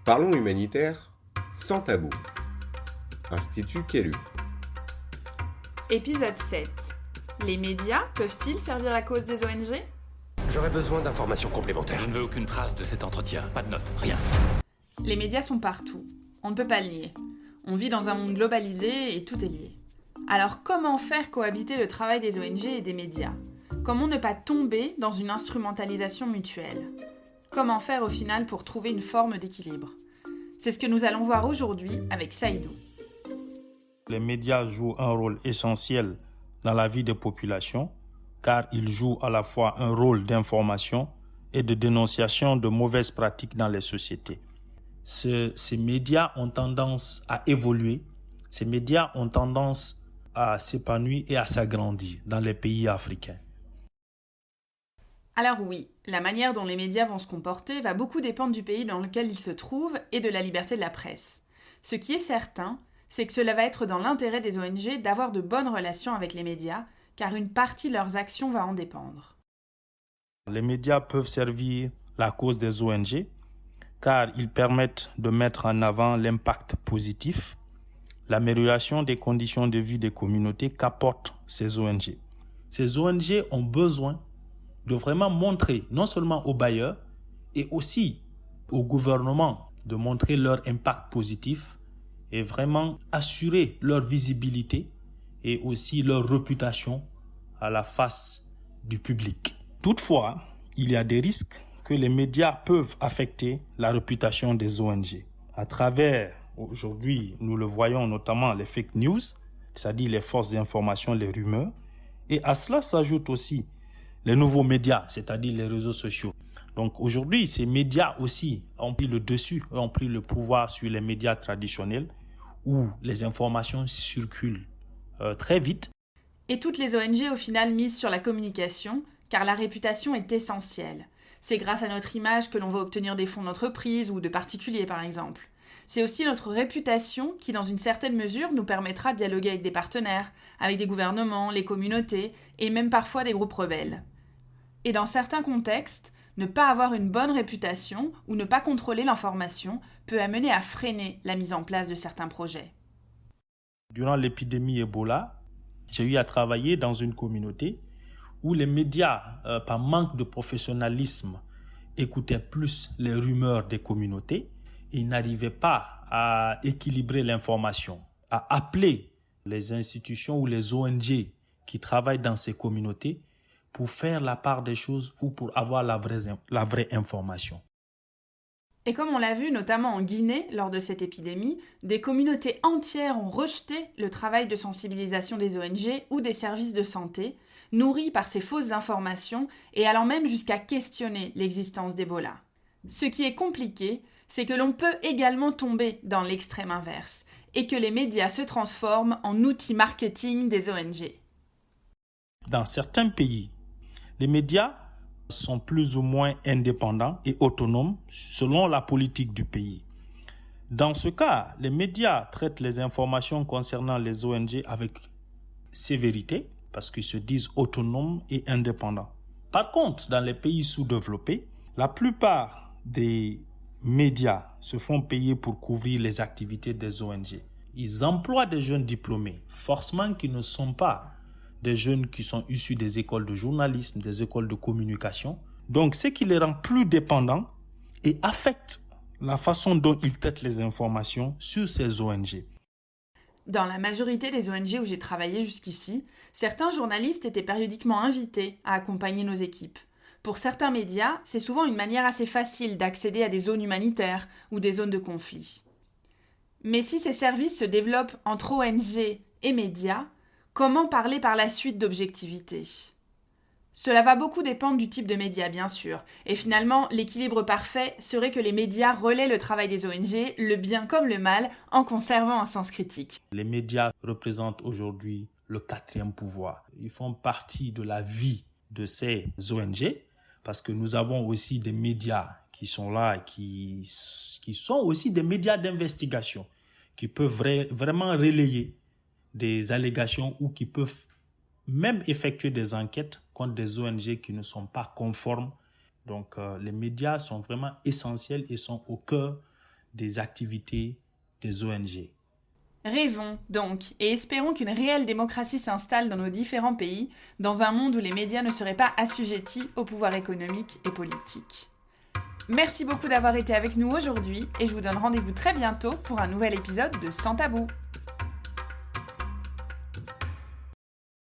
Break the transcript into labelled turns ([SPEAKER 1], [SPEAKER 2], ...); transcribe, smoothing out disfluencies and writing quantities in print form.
[SPEAKER 1] Parlons humanitaire sans tabou. Institut Quelu.
[SPEAKER 2] Épisode 7. Les médias peuvent-ils servir la cause des ONG ?
[SPEAKER 3] J'aurais besoin d'informations complémentaires.
[SPEAKER 4] Je ne veux aucune trace de cet entretien, pas de notes, rien.
[SPEAKER 2] Les médias sont partout. On ne peut pas le nier. On vit dans un monde globalisé et tout est lié. Alors comment faire cohabiter le travail des ONG et des médias ? Comment ne pas tomber dans une instrumentalisation mutuelle ? Comment faire au final pour trouver une forme d'équilibre ? C'est ce que nous allons voir aujourd'hui avec Saïdou.
[SPEAKER 5] Les médias jouent un rôle essentiel dans la vie des populations car ils jouent à la fois un rôle d'information et de dénonciation de mauvaises pratiques dans les sociétés. Ces médias ont tendance à évoluer, ces médias ont tendance à s'épanouir et à s'agrandir dans les pays africains.
[SPEAKER 2] Alors oui, la manière dont les médias vont se comporter va beaucoup dépendre du pays dans lequel ils se trouvent et de la liberté de la presse. Ce qui est certain, c'est que cela va être dans l'intérêt des ONG d'avoir de bonnes relations avec les médias, car une partie de leurs actions va en dépendre.
[SPEAKER 5] Les médias peuvent servir la cause des ONG, car ils permettent de mettre en avant l'impact positif, l'amélioration des conditions de vie des communautés qu'apportent ces ONG. Ces ONG ont besoin de vraiment montrer, non seulement aux bailleurs, et aussi au gouvernement, de montrer leur impact positif et vraiment assurer leur visibilité et aussi leur réputation à la face du public. Toutefois, il y a des risques que les médias peuvent affecter la réputation des ONG. À travers, aujourd'hui, nous le voyons notamment les fake news, c'est-à-dire les fausses informations, les rumeurs, et à cela s'ajoutent aussi les nouveaux médias, c'est-à-dire les réseaux sociaux. Donc aujourd'hui, ces médias aussi ont pris le dessus, ont pris le pouvoir sur les médias traditionnels où les informations circulent très vite.
[SPEAKER 2] Et toutes les ONG au final misent sur la communication, car la réputation est essentielle. C'est grâce à notre image que l'on va obtenir des fonds d'entreprise ou de particuliers par exemple. C'est aussi notre réputation qui, dans une certaine mesure, nous permettra de dialoguer avec des partenaires, avec des gouvernements, les communautés et même parfois des groupes rebelles. Et dans certains contextes, ne pas avoir une bonne réputation ou ne pas contrôler l'information peut amener à freiner la mise en place de certains projets.
[SPEAKER 5] Durant l'épidémie Ebola, j'ai eu à travailler dans une communauté où les médias, par manque de professionnalisme, écoutaient plus les rumeurs des communautés et n'arrivaient pas à équilibrer l'information, à appeler les institutions ou les ONG qui travaillent dans ces communautés pour faire la part des choses ou pour avoir la vraie information.
[SPEAKER 2] Et comme on l'a vu notamment en Guinée lors de cette épidémie, des communautés entières ont rejeté le travail de sensibilisation des ONG ou des services de santé, nourris par ces fausses informations et allant même jusqu'à questionner l'existence d'Ebola. Ce qui est compliqué, c'est que l'on peut également tomber dans l'extrême inverse et que les médias se transforment en outils marketing des ONG.
[SPEAKER 5] Dans certains pays, les médias sont plus ou moins indépendants et autonomes selon la politique du pays. Dans ce cas, les médias traitent les informations concernant les ONG avec sévérité parce qu'ils se disent autonomes et indépendants. Par contre, dans les pays sous-développés, la plupart des médias se font payer pour couvrir les activités des ONG. Ils emploient des jeunes diplômés, forcément qui ne sont pas des jeunes qui sont issus des écoles de journalisme, des écoles de communication. Donc, ce qui les rend plus dépendants et affecte la façon dont ils traitent les informations sur ces ONG.
[SPEAKER 2] Dans la majorité des ONG où j'ai travaillé jusqu'ici, certains journalistes étaient périodiquement invités à accompagner nos équipes. Pour certains médias, c'est souvent une manière assez facile d'accéder à des zones humanitaires ou des zones de conflit. Mais si ces services se développent entre ONG et médias, comment parler par la suite d'objectivité ? Cela va beaucoup dépendre du type de médias, bien sûr. Et finalement, l'équilibre parfait serait que les médias relaient le travail des ONG, le bien comme le mal, en conservant un sens critique.
[SPEAKER 5] Les médias représentent aujourd'hui le quatrième pouvoir. Ils font partie de la vie de ces ONG parce que nous avons aussi des médias qui sont là, qui sont aussi des médias d'investigation, qui peuvent vraiment relayer des allégations ou qui peuvent même effectuer des enquêtes contre des ONG qui ne sont pas conformes. Donc, les médias sont vraiment essentiels et sont au cœur des activités des ONG.
[SPEAKER 2] Rêvons donc et espérons qu'une réelle démocratie s'installe dans nos différents pays, dans un monde où les médias ne seraient pas assujettis au pouvoir économique et politique. Merci beaucoup d'avoir été avec nous aujourd'hui et je vous donne rendez-vous très bientôt pour un nouvel épisode de Sans Tabou.